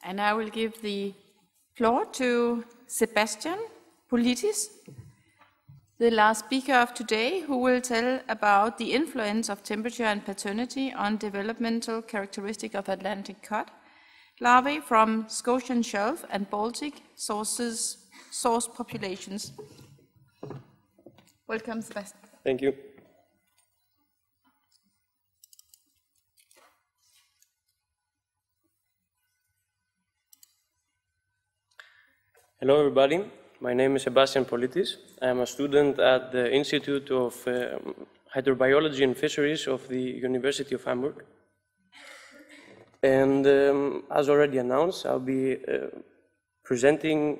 And I will give the floor to Sebastian Politis, the last speaker of today, who will tell about the influence of temperature and paternity on developmental characteristics of Atlantic cod larvae from Scotian Shelf and Baltic source populations. Welcome, Sebastian. Thank you. Hello, everybody. My name is Sebastian Politis. I am a student at the Institute of Hydrobiology and Fisheries of the University of Hamburg. And as already announced, I'll be presenting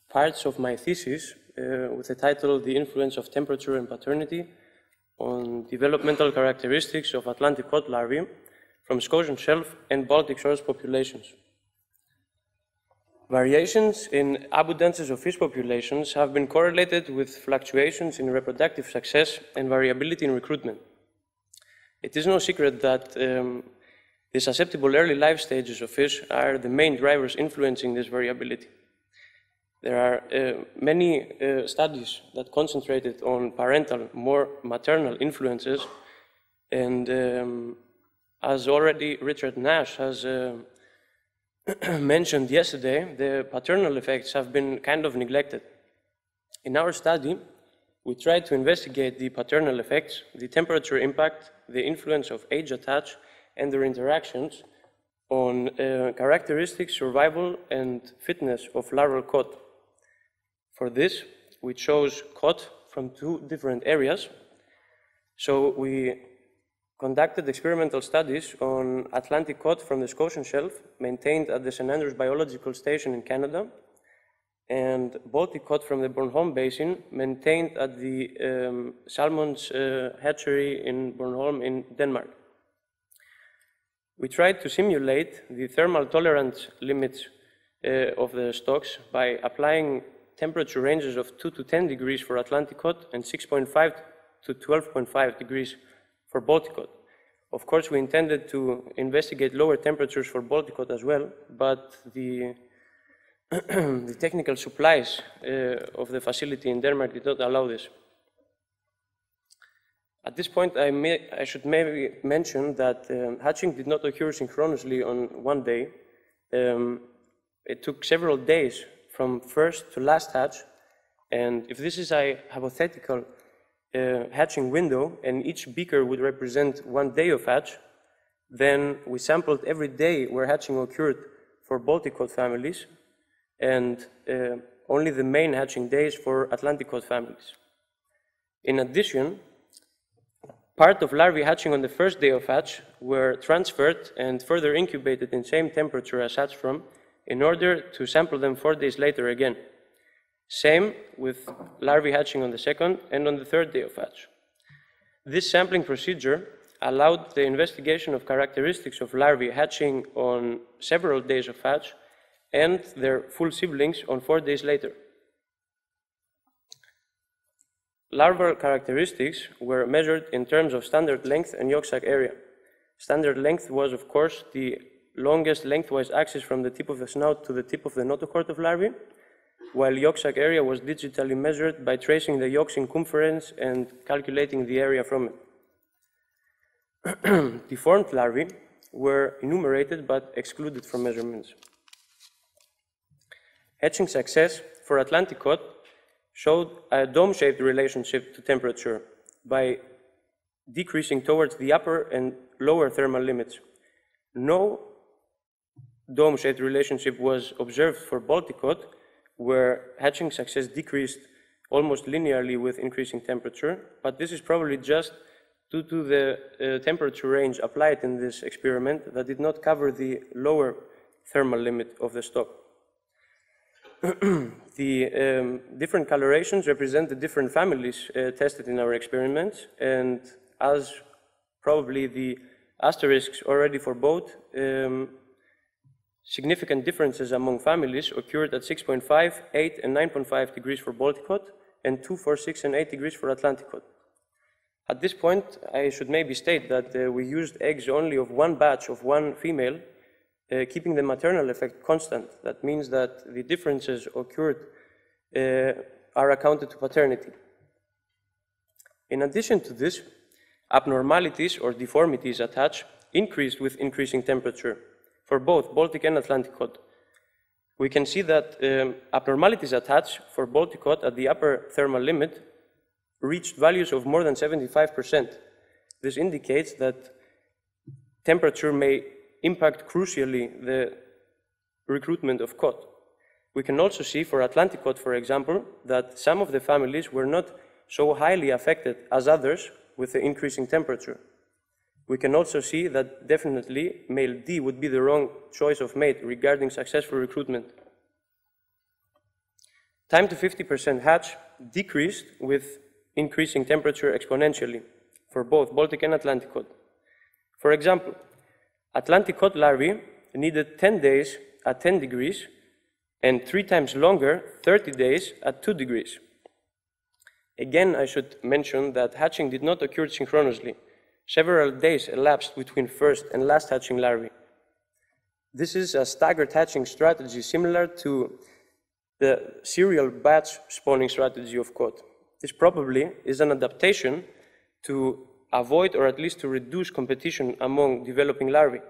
parts of my thesis with the title The Influence of Temperature and Paternity on Developmental Characteristics of Atlantic cod larvae from Scotian Shelf and Baltic source populations. Variations in abundances of fish populations have been correlated with fluctuations in reproductive success and variability in recruitment. It is no secret that the susceptible early life stages of fish are the main drivers influencing this variability. There are many studies that concentrated on parental, more maternal influences, and as already Richard Nash has mentioned yesterday, the paternal effects have been kind of neglected. In our study, we tried to investigate the paternal effects, the temperature impact, the influence of age attach, and their interactions on characteristics, survival, and fitness of larval cod. For this, we chose cod from two different areas. So we conducted experimental studies on Atlantic cod from the Scotian Shelf, maintained at the St. Andrews Biological Station in Canada, and Baltic cod from the Bornholm Basin, maintained at the Salmon's hatchery in Bornholm in Denmark. We tried to simulate the thermal tolerance limits of the stocks by applying temperature ranges of 2 to 10 degrees for Atlantic cod and 6.5 to 12.5 degrees for Baltic cod. Of course, we intended to investigate lower temperatures for Baltic cod as well, but the technical supplies of the facility in Denmark did not allow this. At this point, I should maybe mention that hatching did not occur synchronously on one day. It took several days from first to last hatch, and if this is a hypothetical hatching window and each beaker would represent 1 day of hatch, then we sampled every day where hatching occurred for Baltic cod families and only the main hatching days for Atlantic cod families. In addition, part of larvae hatching on the first day of hatch were transferred and further incubated in same temperature as hatched from in order to sample them 4 days later again. Same with larvae hatching on the second and on the third day of hatch. This sampling procedure allowed the investigation of characteristics of larvae hatching on several days of hatch and their full siblings on 4 days later. Larval characteristics were measured in terms of standard length and yolk sac area. Standard length was, of course, the longest lengthwise axis from the tip of the snout to the tip of the notochord of larvae, while yolk sac area was digitally measured by tracing the yolk circumference and calculating the area from it. Deformed larvae were enumerated but excluded from measurements. Hatching success for Atlantic cod showed a dome-shaped relationship to temperature by decreasing towards the upper and lower thermal limits. No dome-shaped relationship was observed for Baltic cod, where hatching success decreased almost linearly with increasing temperature, but this is probably just due to the temperature range applied in this experiment that did not cover the lower thermal limit of the stock. The different colorations represent the different families tested in our experiments, and as probably the asterisks already forebode, significant differences among families occurred at 6.5, 8, and 9.5 degrees for Baltic cod, and 2, 4, 6, and 8 degrees for Atlantic cod. At this point, I should maybe state that we used eggs only of one batch of one female, keeping the maternal effect constant. That means that the differences occurred are accounted to paternity. In addition to this, abnormalities or deformities attached increased with increasing temperature for both Baltic and Atlantic cod. We can see that abnormalities attached for Baltic cod at the upper thermal limit reached values of more than 75%. This indicates that temperature may impact crucially the recruitment of cod. We can also see for Atlantic cod, for example, that some of the families were not so highly affected as others with the increasing temperature. We can also see that definitely male D would be the wrong choice of mate regarding successful recruitment. Time to 50% hatch decreased with increasing temperature exponentially for both Baltic and Atlantic cod. For example, Atlantic cod larvae needed 10 days at 10 degrees and 3 times longer, 30 days at 2 degrees. Again, I should mention that hatching did not occur synchronously. Several days elapsed between first and last hatching larvae. This is a staggered hatching strategy similar to the serial batch spawning strategy of cod. This probably is an adaptation to avoid or at least to reduce competition among developing larvae.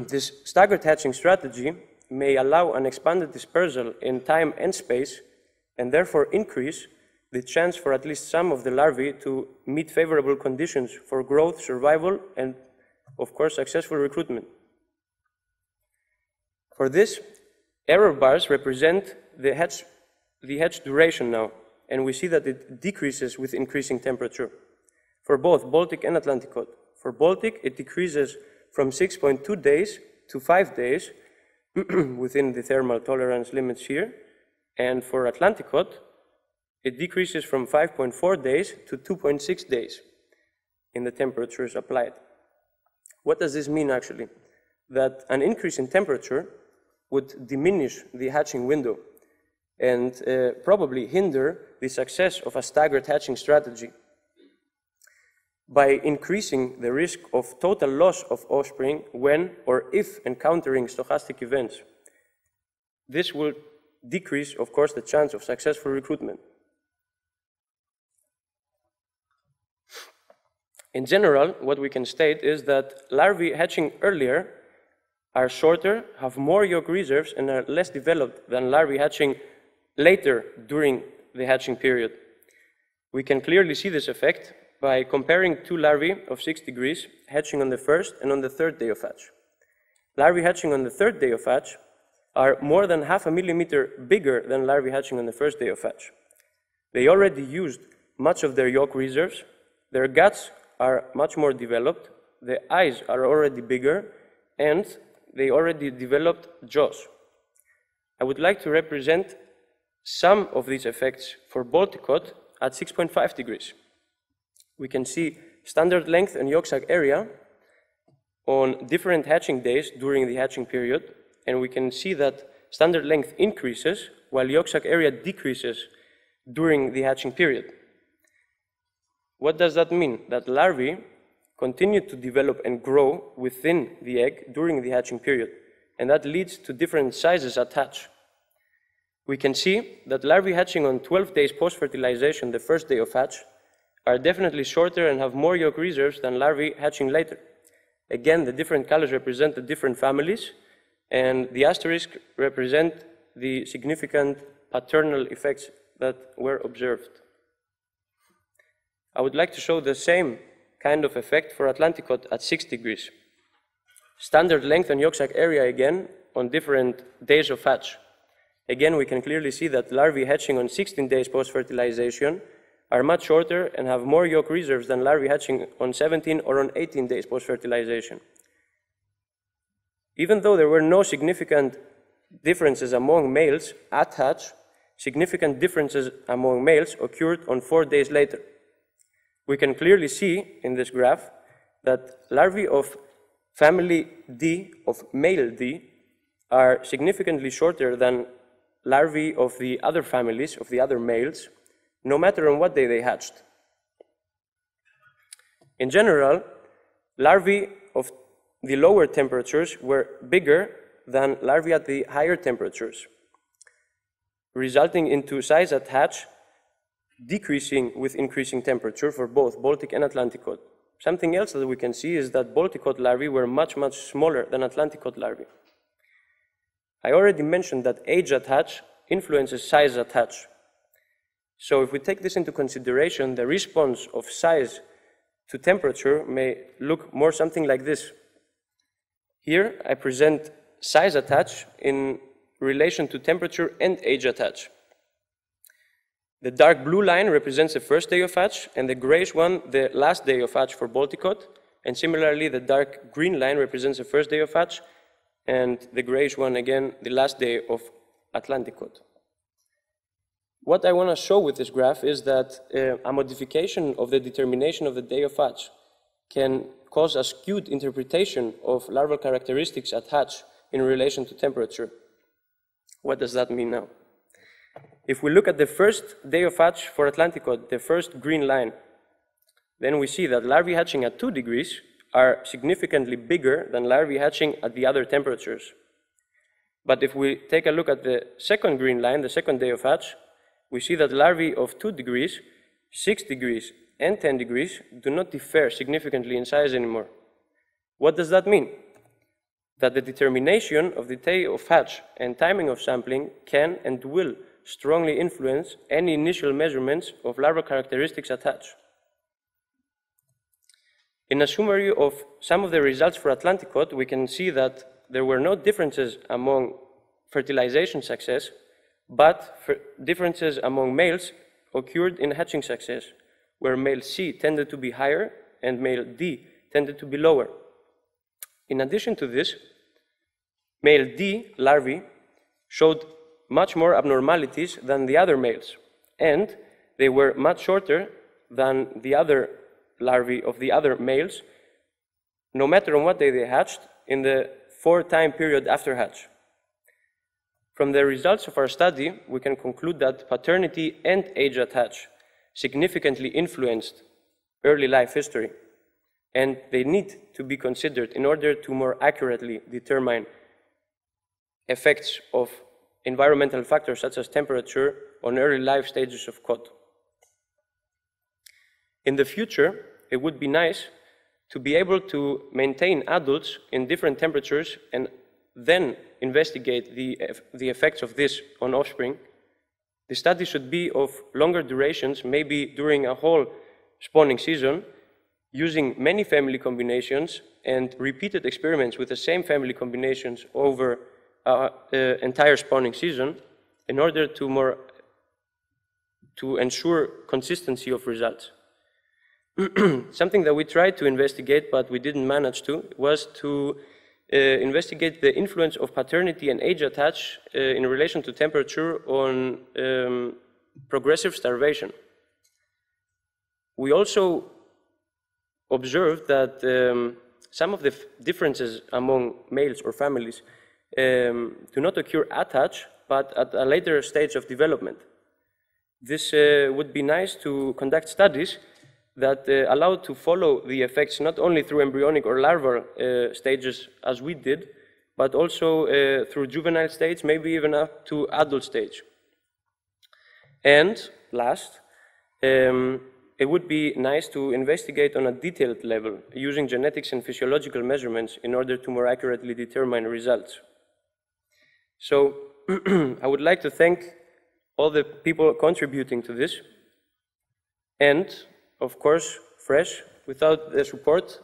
This staggered hatching strategy may allow an expanded dispersal in time and space and therefore increase the chance for at least some of the larvae to meet favorable conditions for growth, survival, and of course successful recruitment. For this, error bars represent the hatch duration now, and we see that it decreases with increasing temperature for both Baltic and Atlantic cod. For Baltic, it decreases from 6.2 days to 5 days within the thermal tolerance limits here, and for Atlantic cod, it decreases from 5.4 days to 2.6 days in the temperatures applied. What does this mean actually? That an increase in temperature would diminish the hatching window and probably hinder the success of a staggered hatching strategy by increasing the risk of total loss of offspring when or if encountering stochastic events. This will decrease, of course, the chance of successful recruitment. In general, what we can state is that larvae hatching earlier are shorter, have more yolk reserves, and are less developed than larvae hatching later during the hatching period. We can clearly see this effect by comparing two larvae of 6 degrees hatching on the first and on the third day of hatch. Larvae hatching on the third day of hatch are more than 0.5 millimeter bigger than larvae hatching on the first day of hatch. They already used much of their yolk reserves, their guts are much more developed, the eyes are already bigger, and they already developed jaws. I would like to represent some of these effects for Baltic cod at 6.5 degrees. We can see standard length and yolk sac area on different hatching days during the hatching period, and we can see that standard length increases while yolk sac area decreases during the hatching period. What does that mean? That larvae continue to develop and grow within the egg during the hatching period, and that leads to different sizes at hatch. We can see that larvae hatching on 12 days post-fertilization, the first day of hatch, are definitely shorter and have more yolk reserves than larvae hatching later. Again, the different colors represent the different families, and the asterisk represent the significant paternal effects that were observed. I would like to show the same kind of effect for Atlantic cod at 6 degrees. Standard length and yolk sac area again on different days of hatch. Again, we can clearly see that larvae hatching on 16 days post-fertilization are much shorter and have more yolk reserves than larvae hatching on 17 or on 18 days post-fertilization. Even though there were no significant differences among males at hatch, significant differences among males occurred on 4 days later. We can clearly see in this graph that larvae of family D, of male D, are significantly shorter than larvae of the other families, of the other males, no matter on what day they hatched. In general, larvae of the lower temperatures were bigger than larvae at the higher temperatures, resulting into size at hatch decreasing with increasing temperature for both Baltic and Atlantic cod. Something else that we can see is that Baltic cod larvae were much smaller than Atlantic cod larvae. I already mentioned that age at hatch influences size at hatch. So if we take this into consideration, the response of size to temperature may look more something like this. Here I present size at hatch in relation to temperature and age at hatch. The dark blue line represents the first day of hatch, and the grayish one the last day of hatch for Baltic cod, and similarly the dark green line represents the first day of hatch, and the grayish one again the last day of Atlantic cod. What I want to show with this graph is that a modification of the determination of the day of hatch can cause a skewed interpretation of larval characteristics at hatch in relation to temperature. What does that mean now? If we look at the first day of hatch for Atlantic cod, the first green line, then we see that larvae hatching at 2 degrees are significantly bigger than larvae hatching at the other temperatures. But if we take a look at the second green line, the second day of hatch, we see that larvae of 2 degrees, 6 degrees, and 10 degrees do not differ significantly in size anymore. What does that mean? That the determination of the day of hatch and timing of sampling can and will strongly influence any initial measurements of larval characteristics at hatch. In a summary of some of the results for Atlantic cod, we can see that there were no differences among fertilization success, but differences among males occurred in hatching success, where male C tended to be higher and male D tended to be lower. In addition to this, male D larvae showed much more abnormalities than the other males, and they were much shorter than the other larvae of the other males, no matter on what day they hatched, in the 4-time period after hatch. From the results of our study, we can conclude that paternity and age at hatch significantly influenced early life history, and they need to be considered in order to more accurately determine effects of environmental factors such as temperature on early life stages of cod. In the future, it would be nice to be able to maintain adults in different temperatures and then investigate the effects of this on offspring. The study should be of longer durations, maybe during a whole spawning season, using many family combinations and repeated experiments with the same family combinations over entire spawning season in order to ensure consistency of results. Something that we tried to investigate but we didn't manage to was to investigate the influence of paternity and age at hatch in relation to temperature on progressive starvation. We also observed that some of the differences among males or families do not occur at hatch, but at a later stage of development. This would be nice to conduct studies that allow to follow the effects not only through embryonic or larval stages as we did, but also through juvenile stage, maybe even up to adult stage. And last, it would be nice to investigate on a detailed level using genetics and physiological measurements in order to more accurately determine results. So I would like to thank all the people contributing to this, and of course, Fresh. Without their support,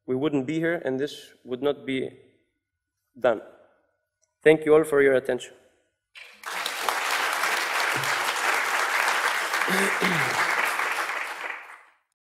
we wouldn't be here and this would not be done. Thank you all for your attention.